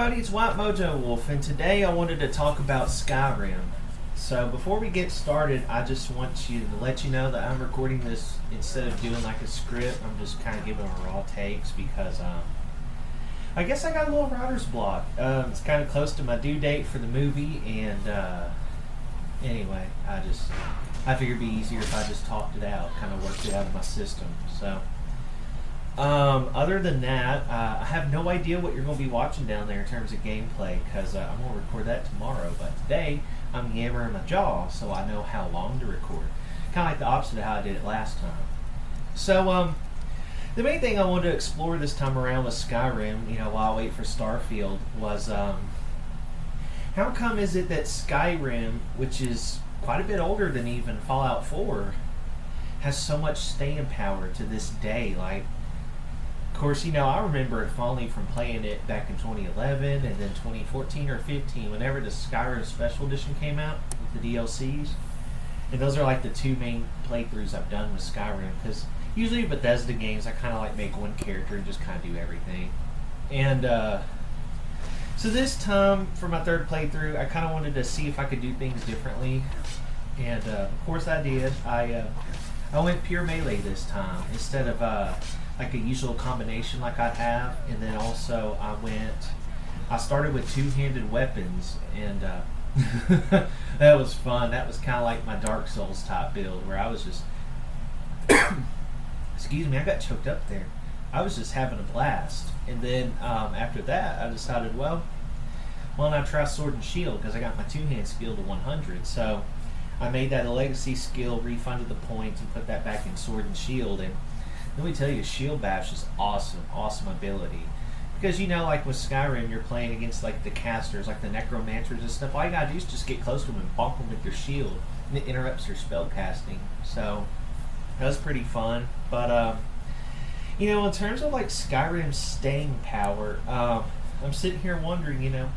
everybody, it's White Mojo Wolf, and today I wanted to talk about Skyrim. So before we get started, I just want you to let you know that I'm recording this instead of doing like a script. I'm just kind of giving them raw takes because I guess I got a little writer's block. It's kind of close to my due date for the movie, and anyway, I figured it'd be easier if I just talked it out, kind of worked it out of my system. So. Other than that, I have no idea what you're going to be watching down there in terms of gameplay because I'm going to record that tomorrow. But today, I'm yammering my jaw so I know how long to record. Kind of like the opposite of how I did it last time. So, the main thing I wanted to explore this time around with Skyrim, while I wait for Starfield, was how come is it that Skyrim, which is quite a bit older than even Fallout 4, has so much staying power to this day? Like, of course, I remember it fondly from playing it back in 2011 and then 2014 or 15, whenever the Skyrim Special Edition came out with the DLCs. And those are like the two main playthroughs I've done with Skyrim, because usually Bethesda games, I kind of like make one character and just kind of do everything. And so this time, for my third playthrough, I kind of wanted to see if I could do things differently. And of course I did. I went pure melee this time instead of like a usual combination like I'd have, and then also I started with two-handed weapons, and that was fun. That was kind of like my Dark Souls type build, where I was just excuse me, I got choked up there. I was just having a blast, and then after that I decided, well, why don't I try Sword and Shield, because I got my two-hand skill to 100, so I made that a legacy skill, refunded the points, and put that back in Sword and Shield. And let me tell you, Shield Bash is awesome ability. Because, like with Skyrim, you're playing against like the casters, like the necromancers and stuff. All you gotta do is just get close to them and bonk them with your shield. And it interrupts your spell casting. So, that was pretty fun. But, in terms of like Skyrim's staying power, I'm sitting here wondering,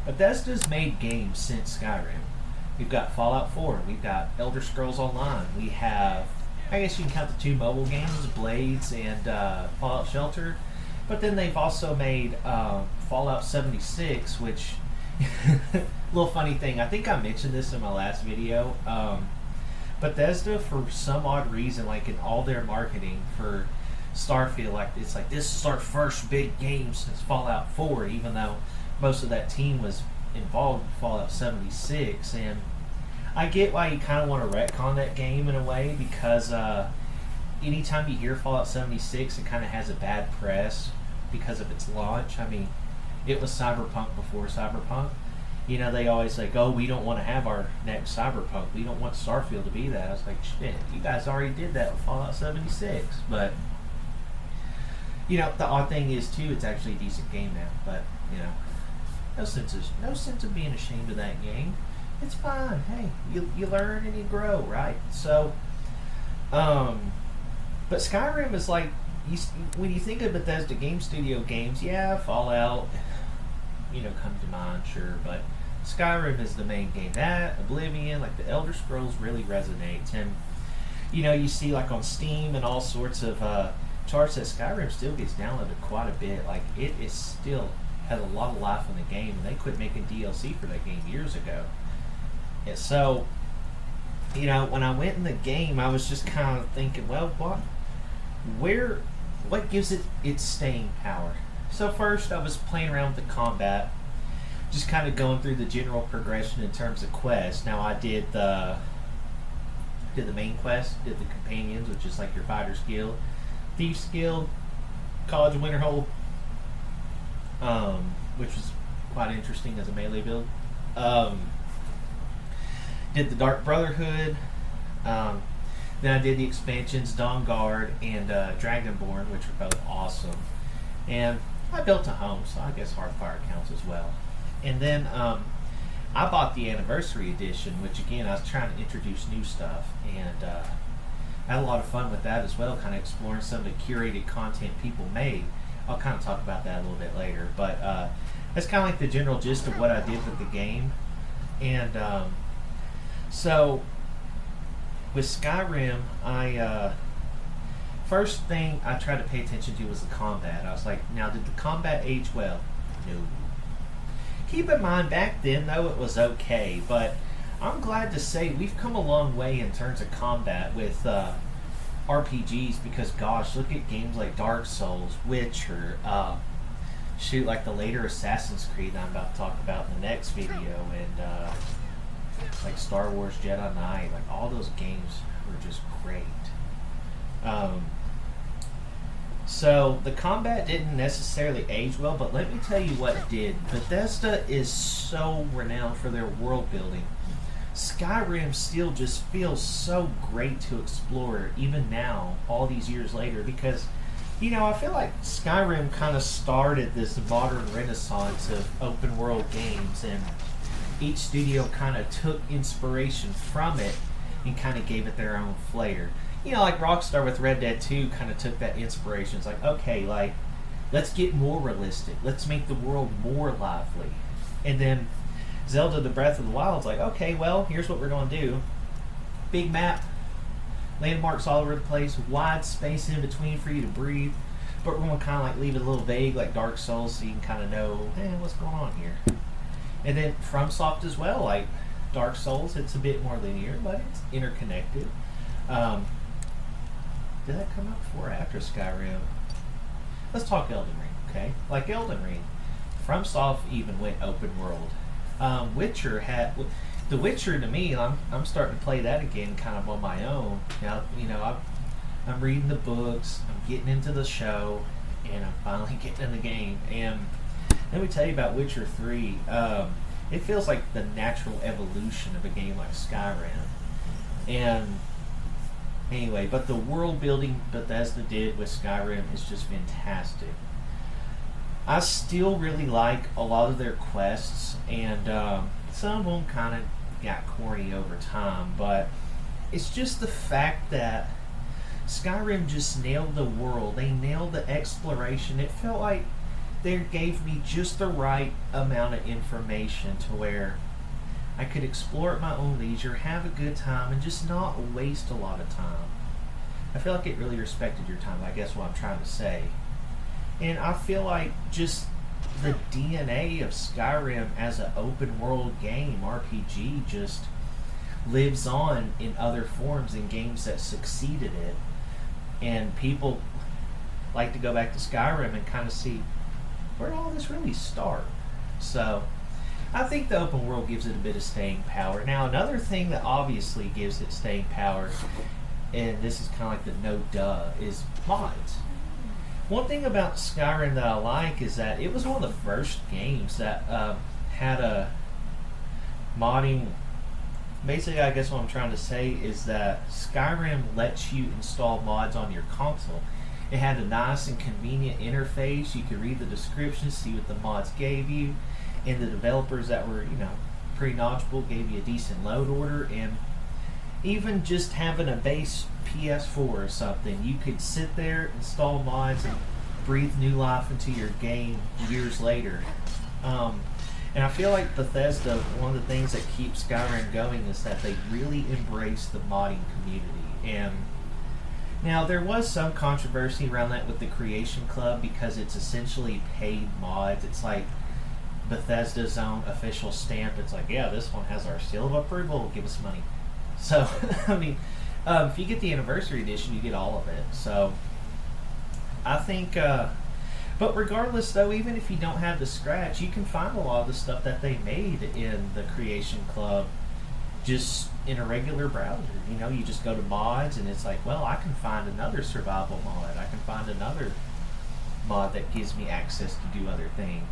Bethesda's made games since Skyrim. We've got Fallout 4, we've got Elder Scrolls Online, we have, I guess you can count the two mobile games, Blades and Fallout Shelter, but then they've also made Fallout 76, which, little funny thing, I think I mentioned this in my last video, Bethesda, for some odd reason, like in all their marketing for Starfield, it's like this is our first big game since Fallout 4, even though most of that team was involved in Fallout 76, and I get why you kind of want to retcon that game in a way, because anytime you hear Fallout 76, it kind of has a bad press because of its launch. I mean, it was Cyberpunk before Cyberpunk. They always like, oh, we don't want to have our next Cyberpunk. We don't want Starfield to be that. I was like, shit, you guys already did that with Fallout 76. But, the odd thing is, too, it's actually a decent game now. But, no sense of being ashamed of that game. It's fine. Hey, you learn and you grow, right? So, but Skyrim is like, when you think of Bethesda Game Studio games, yeah, Fallout, comes to mind, sure, but Skyrim is the main game. That, Oblivion, like the Elder Scrolls really resonates, and you see like on Steam and all sorts of charts that Skyrim still gets downloaded quite a bit. Like it is still has a lot of life in the game, and they quit making DLC for that game years ago. And so, when I went in the game, I was just kind of thinking, well, what gives it its staying power? So first, I was playing around with the combat, just kind of going through the general progression in terms of quests. Now, I did the main quest, did the companions, which is like your fighter's guild, thief's guild, College of Winterhold, which was quite interesting as a melee build. Did the Dark Brotherhood. Then I did the expansions Dawn Guard and Dragonborn, which were both awesome. And I built a home, so I guess Hearthfire counts as well. And then I bought the Anniversary Edition, which again, I was trying to introduce new stuff. And I had a lot of fun with that as well, kind of exploring some of the curated content people made. I'll kind of talk about that a little bit later. But that's kind of like the general gist of what I did with the game. And so with Skyrim, first thing I tried to pay attention to was the combat. I was like, now did the combat age well? No. Keep in mind, back then though, it was okay, but I'm glad to say we've come a long way in terms of combat with RPGs, because gosh, look at games like Dark Souls, Witcher, like the later Assassin's Creed that I'm about to talk about in the next video, and like Star Wars Jedi Knight, like all those games were just great. So the combat didn't necessarily age well, but let me tell you what did. Bethesda is so renowned for their world building. Skyrim still just feels so great to explore, even now, all these years later, because, I feel like Skyrim kind of started this modern renaissance of open world games, and each studio kind of took inspiration from it and kind of gave it their own flair. Like Rockstar with Red Dead 2 kind of took that inspiration. It's like, okay, like, let's get more realistic. Let's make the world more lively. And then Zelda the Breath of the Wild's like, okay, well, here's what we're going to do. Big map, landmarks all over the place, wide space in between for you to breathe. But we're going to kind of like leave it a little vague like Dark Souls, so you can kind of know, what's going on here. And then FromSoft as well, like Dark Souls, it's a bit more linear, but it's interconnected. Did that come out before or after Skyrim? Let's talk Elden Ring, okay? Like Elden Ring, FromSoft even went open world. The Witcher to me, I'm starting to play that again, kind of on my own. Now, I'm reading the books, I'm getting into the show, and I'm finally getting in the game. And let me tell you about Witcher 3. It feels like the natural evolution of a game like Skyrim. And anyway, but the world building Bethesda did with Skyrim is just fantastic. I still really like a lot of their quests, and some of them kind of got corny over time, but it's just the fact that Skyrim just nailed the world. They nailed the exploration. It felt like they gave me just the right amount of information to where I could explore at my own leisure, have a good time, and just not waste a lot of time. I feel like it really respected your time, I guess what I'm trying to say. And I feel like just the DNA of Skyrim as an open world game, RPG, just lives on in other forms in games that succeeded it. And people like to go back to Skyrim and kind of see, where did all this really start? So I think the open world gives it a bit of staying power. Now, another thing that obviously gives it staying power, and this is kind of like the no duh, is mods. One thing about Skyrim that I like is that it was one of the first games that had a modding. Basically, I guess what I'm trying to say is that Skyrim lets you install mods on your console. It had a nice and convenient interface. You could read the descriptions, see what the mods gave you, and the developers that were, pretty knowledgeable gave you a decent load order. And even just having a base PS4 or something, you could sit there, install mods, and breathe new life into your game years later. And I feel like Bethesda, one of the things that keeps Skyrim going is that they really embrace the modding community. And now there was some controversy around that with the Creation Club, because it's essentially paid mods. It's like Bethesda's own official stamp. It's like, yeah, this one has our seal of approval, give us money. So, I mean, if you get the anniversary edition, you get all of it. So, I think, but regardless though, even if you don't have the scratch, you can find a lot of the stuff that they made in the Creation Club just in a regular browser. You just go to mods and it's like, well, I can find another survival mod. I can find another mod that gives me access to do other things.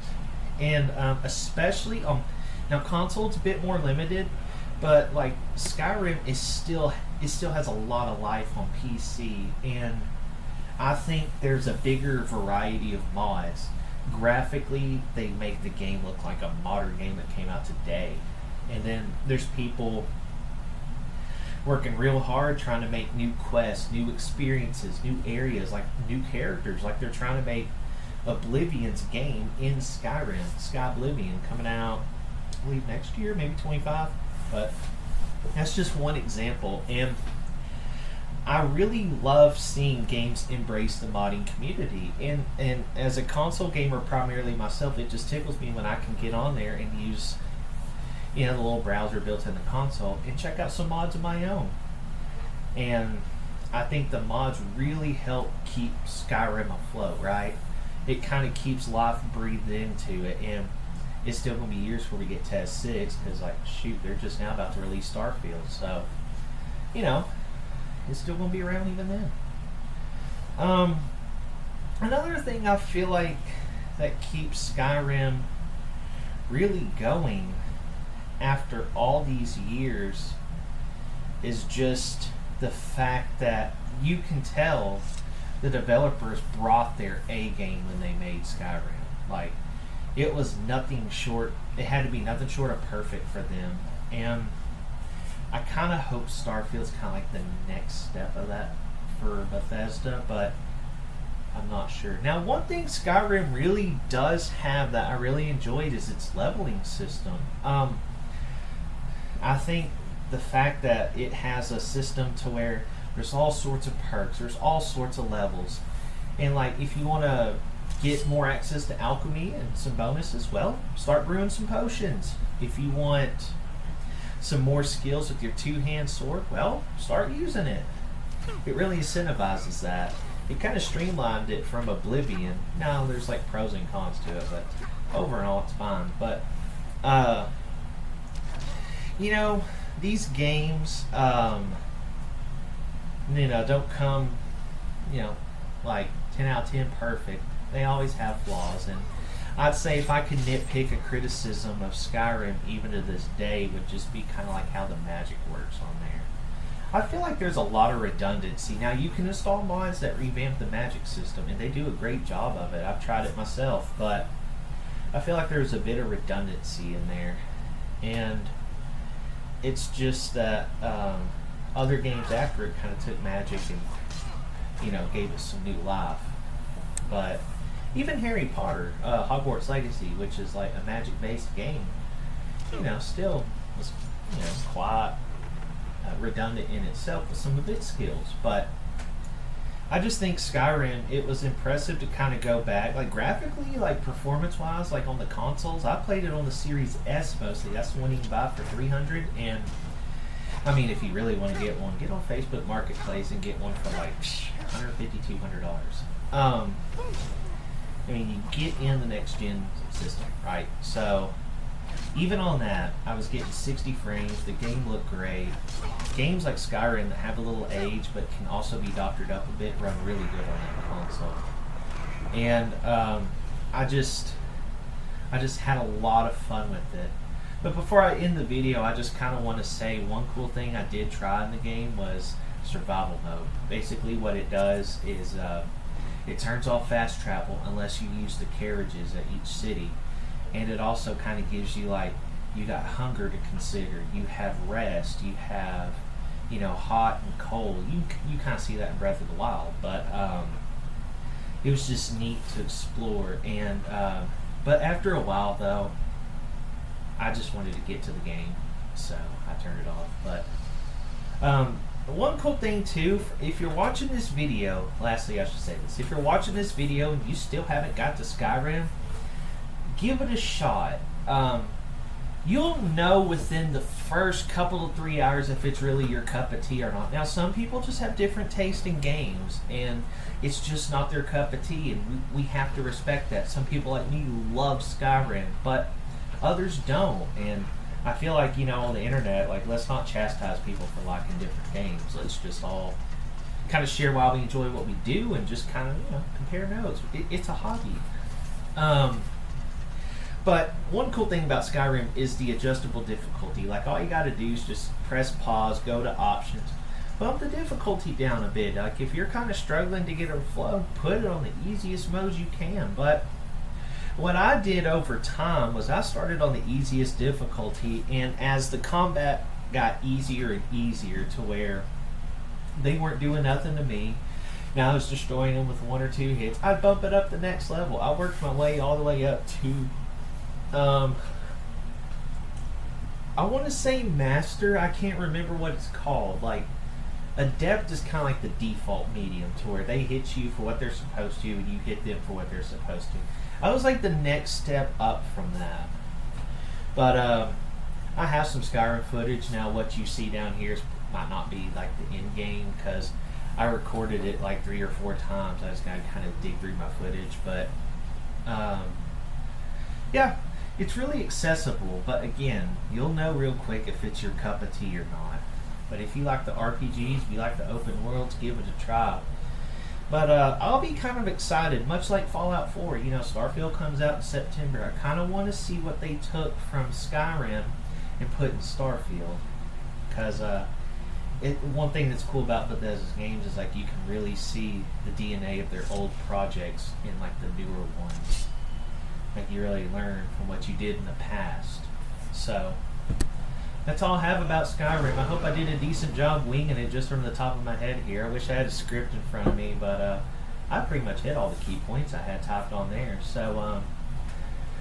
And especially, now console's a bit more limited, but like Skyrim still has a lot of life on PC, and I think there's a bigger variety of mods. Graphically, they make the game look like a modern game that came out today. And then there's people working real hard trying to make new quests, new experiences, new areas, like new characters. Like they're trying to make Oblivion's game in Skyrim, Skyblivion, coming out, I believe next year, maybe 25. But that's just one example. And I really love seeing games embrace the modding community, and as a console gamer primarily myself, it just tickles me when I can get on there and use the little browser built in the console and check out some mods of my own. And I think the mods really help keep Skyrim afloat, right? It kind of keeps life breathed into it, and it's still going to be years before we get Test 6, because, like, shoot, they're just now about to release Starfield, so, it's still going to be around even then. Another thing I feel like that keeps Skyrim really going after all these years is just the fact that you can tell the developers brought their A game when they made Skyrim. Like, it was nothing short, it had to be nothing short of perfect for them. And I kind of hope Starfield's kind of like the next step of that for Bethesda, but I'm not sure. Now, one thing Skyrim really does have that I really enjoyed is its leveling system. I think the fact that it has a system to where there's all sorts of perks, there's all sorts of levels, and like if you want to get more access to alchemy and some bonuses, well, start brewing some potions. If you want some more skills with your two-hand sword, well, start using it. It really incentivizes that. It kind of streamlined it from Oblivion. Now there's like pros and cons to it, but overall it's fine. But these games don't come like 10 out of 10 perfect. They always have flaws, and I'd say if I could nitpick a criticism of Skyrim even to this day would just be kind of like how the magic works on there. I feel like there's a lot of redundancy. Now, you can install mods that revamp the magic system, and they do a great job of it. I've tried it myself, but I feel like there's a bit of redundancy in there, and it's just that other games after it kind of took magic and gave it some new life. But even Harry Potter, Hogwarts Legacy, which is like a magic-based game, still was quite redundant in itself with some of its skills. But I just think Skyrim, it was impressive to kind of go back, like graphically, like performance-wise, like on the consoles. I played it on the Series S mostly. That's the one you can buy for $300. And I mean, if you really want to get one, get on Facebook Marketplace and get one for like $150, $200. I mean, you get in the next gen system, right? So even on that, I was getting 60 frames. The game looked great. Games like Skyrim that have a little age but can also be doctored up a bit run really good on that console. And I just had a lot of fun with it. But before I end the video, I just kind of want to say one cool thing I did try in the game was survival mode. Basically what it does is it turns off fast travel unless you use the carriages at each city. And it also kind of gives you like, you got hunger to consider, you have rest, you have, hot and cold. You kind of see that in Breath of the Wild, but it was just neat to explore. And but after a while though, I just wanted to get to the game, so I turned it off. But one cool thing too, if you're watching this video, lastly I should say this, if you're watching this video and you still haven't got to Skyrim, give it a shot. You'll know within the first couple of 3 hours if it's really your cup of tea or not. Now, some people just have different taste in games, and it's just not their cup of tea, and we have to respect that. Some people like me love Skyrim, but others don't, and I feel like, on the internet, like, let's not chastise people for liking different games. Let's just all kind of share why we enjoy what we do and just kind of, compare notes. It's a hobby. But one cool thing about Skyrim is the adjustable difficulty. Like, all you gotta do is just press pause, go to options, bump the difficulty down a bit. Like, if you're kind of struggling to get a flow, put it on the easiest modes you can. But what I did over time was I started on the easiest difficulty, and as the combat got easier and easier to where they weren't doing nothing to me, now I was destroying them with 1 or 2 hits, I'd bump it up the next level. I worked my way all the way up to I want to say master. I can't remember what it's called. Like, Adept is kind of like the default medium, to where they hit you for what they're supposed to, and you hit them for what they're supposed to. I was like the next step up from that. But I have some Skyrim footage. Now, what you see down here might not be like the end game, because I recorded it like 3 or 4 times. I just got to kind of dig through my footage. But yeah, it's really accessible. But again, you'll know real quick if it's your cup of tea or not. But if you like the RPGs, if you like the open worlds, give it a try. But I'll be kind of excited, much like Fallout 4. You know, Starfield comes out in September. I kind of want to see what they took from Skyrim and put in Starfield. Because one thing that's cool about Bethesda's games is like you can really see the DNA of their old projects in like the newer ones. Like you really learn from what you did in the past. So that's all I have about Skyrim. I hope I did a decent job winging it just from the top of my head here. I wish I had a script in front of me, but I pretty much hit all the key points I had typed on there. So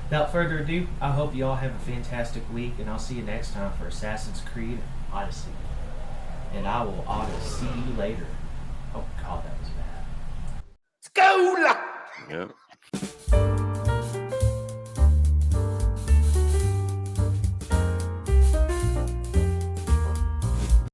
without further ado, I hope you all have a fantastic week, and I'll see you next time for Assassin's Creed Odyssey. And I will see you later. Oh God, that was bad. Yep.